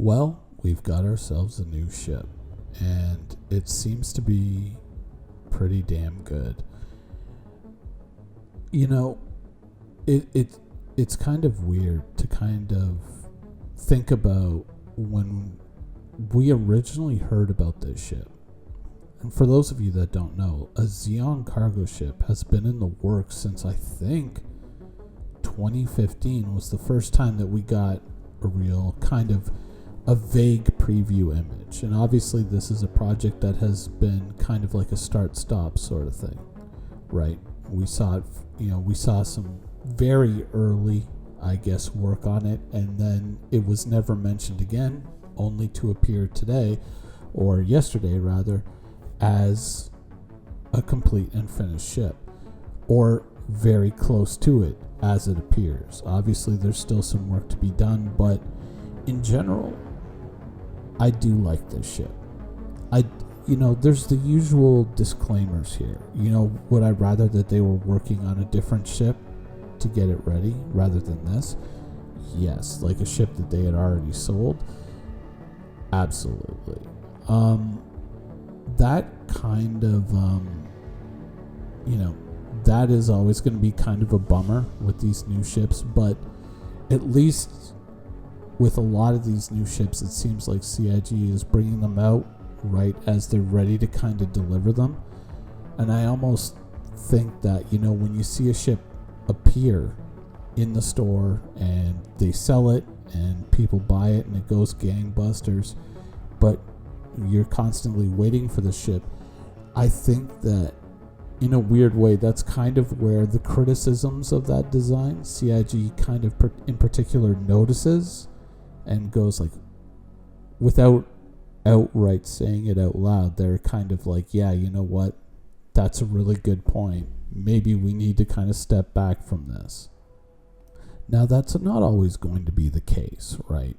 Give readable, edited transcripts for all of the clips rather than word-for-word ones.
Well, we've got ourselves a new ship, and it seems to be pretty damn good. You know, it's kind of weird to kind of think about when we originally heard about this ship. And for those of you that don't know, a Xeon cargo ship has been in the works since I think 2015 was the first time that we got a real kind of a vague preview image. And obviously this is a project that has been kind of like a start-stop sort of thing, right? We saw it, we saw some very early, I guess, work on it, and then it was never mentioned again, only to appear today, or yesterday rather, as a complete and finished ship, or very close to it as it appears. Obviously there's still some work to be done, but in general, I do like this ship. There's the usual disclaimers here. Would I rather that they were working on a different ship to get it ready rather than this? Yes, like a ship that they had already sold. Absolutely. That kind of, that is always going to be kind of a bummer with these new ships, but at least with a lot of these new ships, it seems like CIG is bringing them out right as they're ready to kind of deliver them. And I almost think that, when you see a ship appear in the store and they sell it and people buy it and it goes gangbusters, but you're constantly waiting for the ship, I think that in a weird way, that's kind of where the criticisms of that design, CIG kind of in particular notices and goes like, without outright saying it out loud, they're kind of like, yeah, you know what? That's a really good point. Maybe we need to kind of step back from this. Now, that's not always going to be the case, right?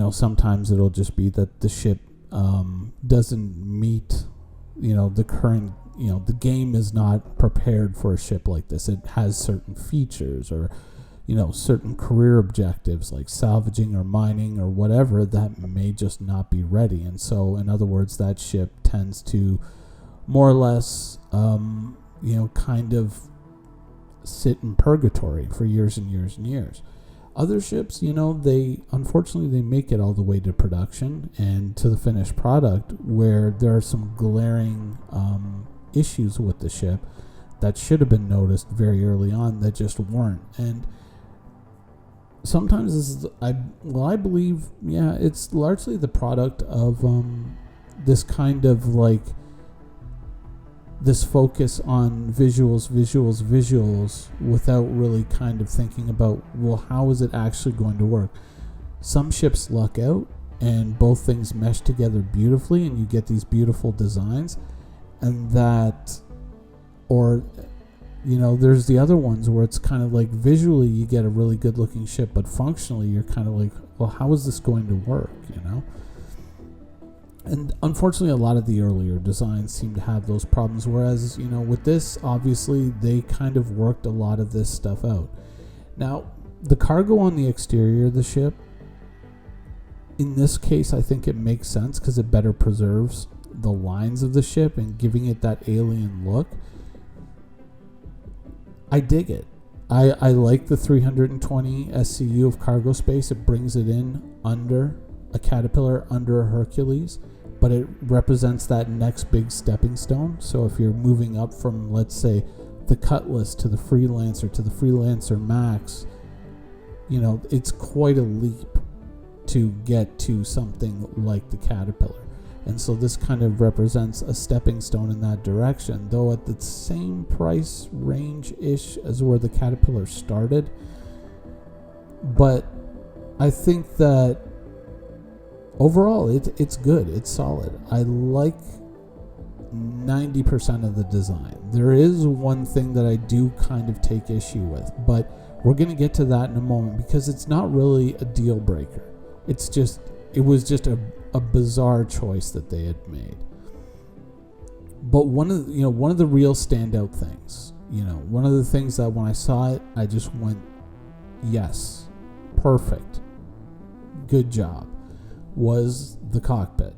Sometimes it'll just be that the ship doesn't meet, the current, the game is not prepared for a ship like this. It has certain features or, certain career objectives like salvaging or mining or whatever that may just not be ready. And so, in other words, that ship tends to more or less, kind of sit in purgatory for years and years and years. Other ships, they unfortunately make it all the way to production and to the finished product, where there are some glaring issues with the ship that should have been noticed very early on that just weren't. And sometimes this is, I believe, it's largely the product of this kind of like this focus on visuals without really kind of thinking about, well, how is it actually going to work? Some ships luck out and both things mesh together beautifully and you get these beautiful designs, and that, or there's the other ones where it's kind of like visually you get a really good looking ship, but functionally you're kind of like, well, how is this going to work, And unfortunately, a lot of the earlier designs seem to have those problems, whereas, with this, obviously, they kind of worked a lot of this stuff out. Now, the cargo on the exterior of the ship, in this case, I think it makes sense because it better preserves the lines of the ship and giving it that alien look. I dig it. I like the 320 SCU of cargo space. It brings it in under a Caterpillar, under a Hercules, but it represents that next big stepping stone. So if you're moving up from, let's say, the Cutlass to the Freelancer Max, it's quite a leap to get to something like the Caterpillar. And so this kind of represents a stepping stone in that direction, though at the same price range-ish as where the Caterpillar started. But I think that overall, it's good. It's solid. I like 90% of the design. There is one thing that I do kind of take issue with, but we're going to get to that in a moment because it's not really a deal breaker. It was just a bizarre choice that they had made. But one of the real standout things, one of the things that when I saw it, I just went, yes, perfect, good job. was the cockpit.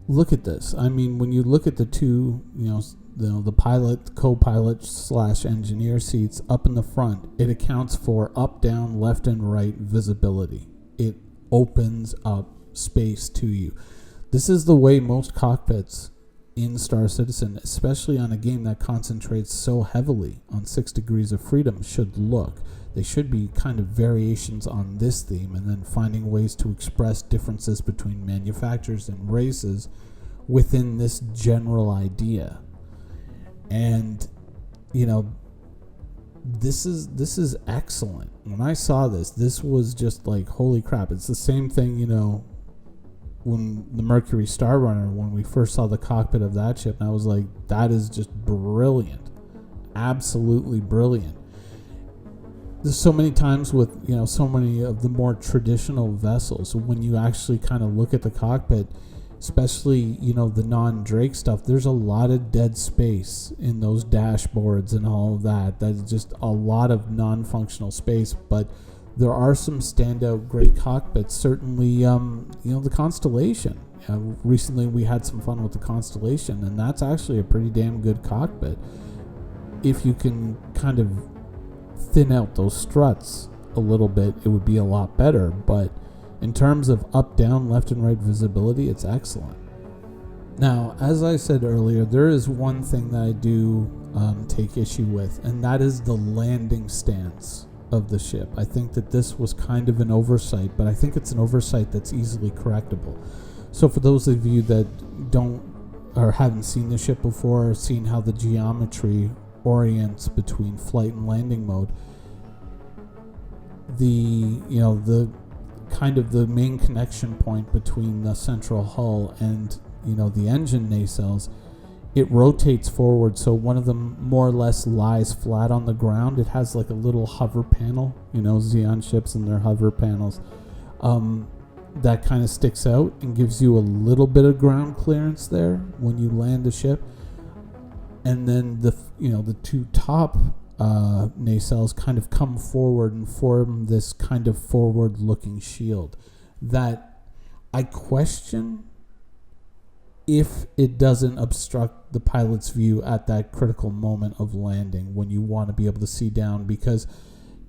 Look at this. I mean, when you look at the two, the pilot, co-pilot / engineer seats up in the front, it accounts for up, down, left, and right visibility. It opens up space to you. This is the way most cockpits in Star Citizen, especially on a game that concentrates so heavily on 6 degrees of freedom, should look. They should be kind of variations on this theme, and then finding ways to express differences between manufacturers and races within this general idea. And this is excellent. When I saw this was just like, holy crap. It's the same thing, when the Mercury Star Runner, when we first saw the cockpit of that ship, and I was like, that is just brilliant. Absolutely brilliant. There's so many times with, so many of the more traditional vessels, when you actually kind of look at the cockpit, especially, the non-Drake stuff, there's a lot of dead space in those dashboards and all of that. That's just a lot of non-functional space, but there are some standout great cockpits. Certainly, the Constellation. Recently, we had some fun with the Constellation, and that's actually a pretty damn good cockpit. If you can kind of thin out those struts a little bit, it would be a lot better. But in terms of up, down, left, and right visibility, it's excellent. Now, as I said earlier, there is one thing that I do take issue with, and that is the landing stance of the ship. I think that this was kind of an oversight, but I think it's an oversight that's easily correctable. So for those of you that don't or haven't seen the ship before, or seen how the geometry orients between flight and landing mode, the kind of the main connection point between the central hull and the engine nacelles, it rotates forward, so one of them more or less lies flat on the ground. It has like a little hover panel, Xeon ships and their hover panels, that kind of sticks out and gives you a little bit of ground clearance there when you land the ship. And then the two top nacelles kind of come forward and form this kind of forward-looking shield that I question if it doesn't obstruct the pilot's view at that critical moment of landing when you want to be able to see down, because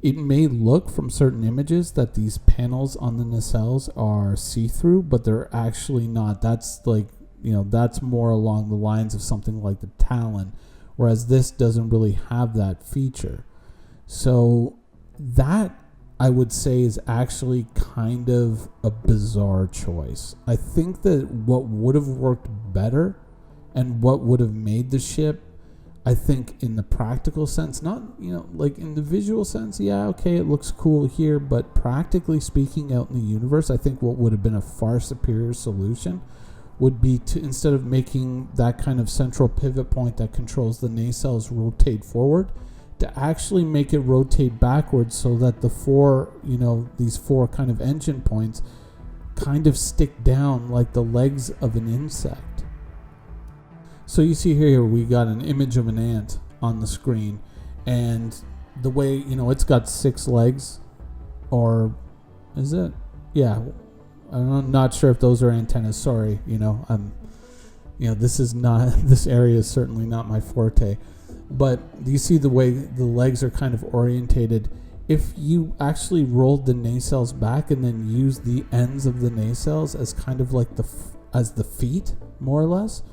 it may look from certain images that these panels on the nacelles are see-through, but they're actually not. That's like, that's more along the lines of something like the Talon, whereas this doesn't really have that feature. So that, I would say, is actually kind of a bizarre choice. I think that what would have worked better and what would have made the ship, I think in the practical sense, not, like in the visual sense, yeah, okay, it looks cool here, but practically speaking out in the universe, I think what would have been a far superior solution would be to, instead of making that kind of central pivot point that controls the nacelles rotate forward, to actually make it rotate backwards so that the these four kind of engine points kind of stick down like the legs of an insect. So you see here we got an image of an ant on the screen, and the way, it's got 6 legs, or is it? Yeah, I'm not sure if those are antennas. Sorry, this area is certainly not my forte. But you see the way the legs are kind of orientated. If you actually rolled the nacelles back and then used the ends of the nacelles as kind of like as the feet, more or less,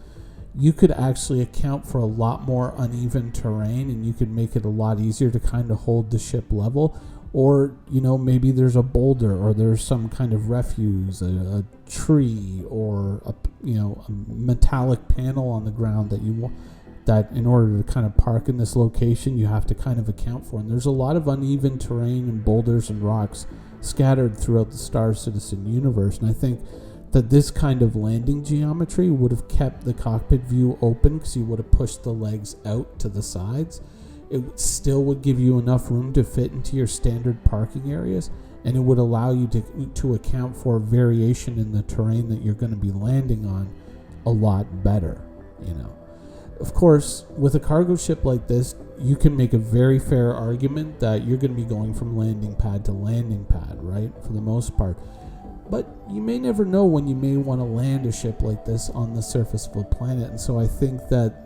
you could actually account for a lot more uneven terrain, and you could make it a lot easier to kind of hold the ship level. Or, maybe there's a boulder, or there's some kind of refuse, a tree, or a metallic panel on the ground that you want, that in order to kind of park in this location, you have to kind of account for. And there's a lot of uneven terrain and boulders and rocks scattered throughout the Star Citizen universe. And I think that this kind of landing geometry would have kept the cockpit view open, because you would have pushed the legs out to the sides. It still would give you enough room to fit into your standard parking areas, and it would allow you to account for variation in the terrain that you're going to be landing on a lot better, Of course, with a cargo ship like this, you can make a very fair argument that you're going to be going from landing pad to landing pad, right? For the most part. But you may never know when you may want to land a ship like this on the surface of a planet. And so I think that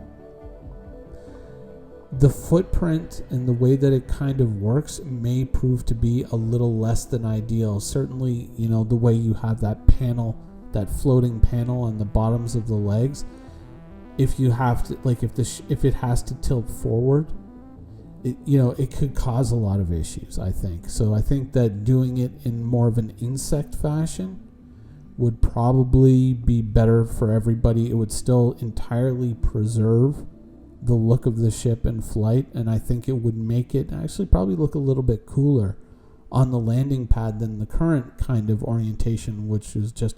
the footprint and the way that it kind of works may prove to be a little less than ideal. Certainly, you know, the way you have that panel, that floating panel on the bottoms of the legs, if you have to, like, if it has to tilt forward, it could cause a lot of issues, I think. So I think that doing it in more of an insect fashion would probably be better for everybody. It would still entirely preserve the look of the ship in flight, and I think it would make it actually probably look a little bit cooler on the landing pad than the current kind of orientation, which is just,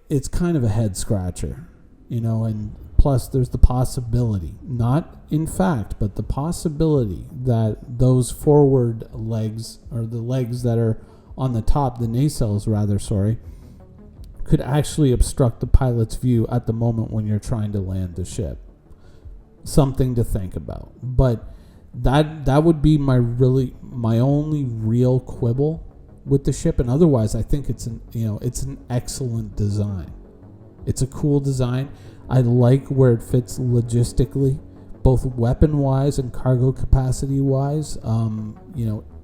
it's kind of a head scratcher, you know. And plus there's the possibility, not in fact, but the possibility that those forward legs, or the legs that are on the top, the nacelles rather, could actually obstruct the pilot's view at the moment when you're trying to land the ship. Something to think about. But that would be my only real quibble with the ship. And otherwise, I think it's an excellent design. It's a cool design. I like where it fits logistically, both weapon-wise and cargo capacity-wise.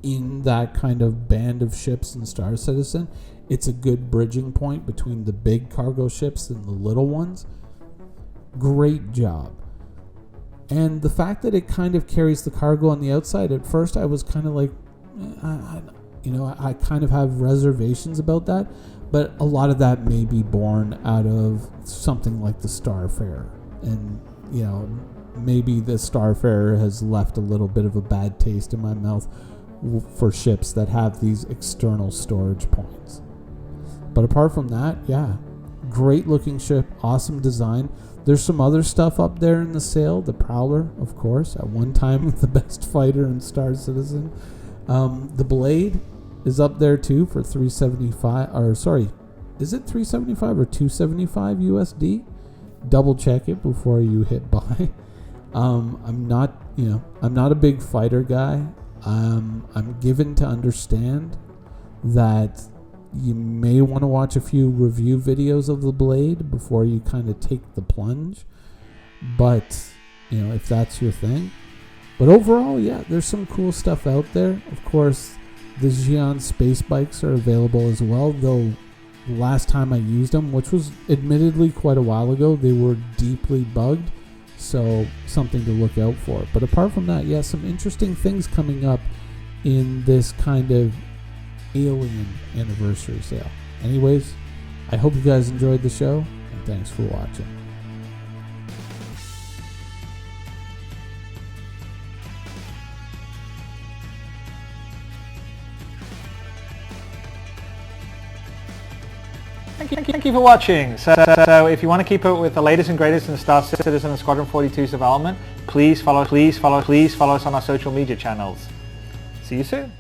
In that kind of band of ships in Star Citizen, it's a good bridging point between the big cargo ships and the little ones. Great job. And the fact that it kind of carries the cargo on the outside, at first I was kind of like, I kind of have reservations about that. But a lot of that may be born out of something like the Starfarer. And, maybe the Starfarer has left a little bit of a bad taste in my mouth for ships that have these external storage points. But apart from that, yeah, great looking ship, awesome design. There's some other stuff up there in the sale. The Prowler, of course, at one time the best fighter in Star Citizen. The Blade is up there too for $375. Is it $375 or $275 USD? Double check it before you hit buy. I'm not a big fighter guy. I'm given to understand that you may want to watch a few review videos of the Blade before you kind of take the plunge. But, if that's your thing. But overall, yeah, there's some cool stuff out there. Of course, the Xi'an space bikes are available as well, though the last time I used them, which was admittedly quite a while ago, they were deeply bugged. So something to look out for. But apart from that, yeah, some interesting things coming up in this kind of Alien anniversary sale. Anyways, I hope you guys enjoyed the show, and thanks for watching. Thank you for watching. So if you want to keep up with the latest and greatest in Star Citizen and Squadron 42's development, please follow us on our social media channels. See you soon.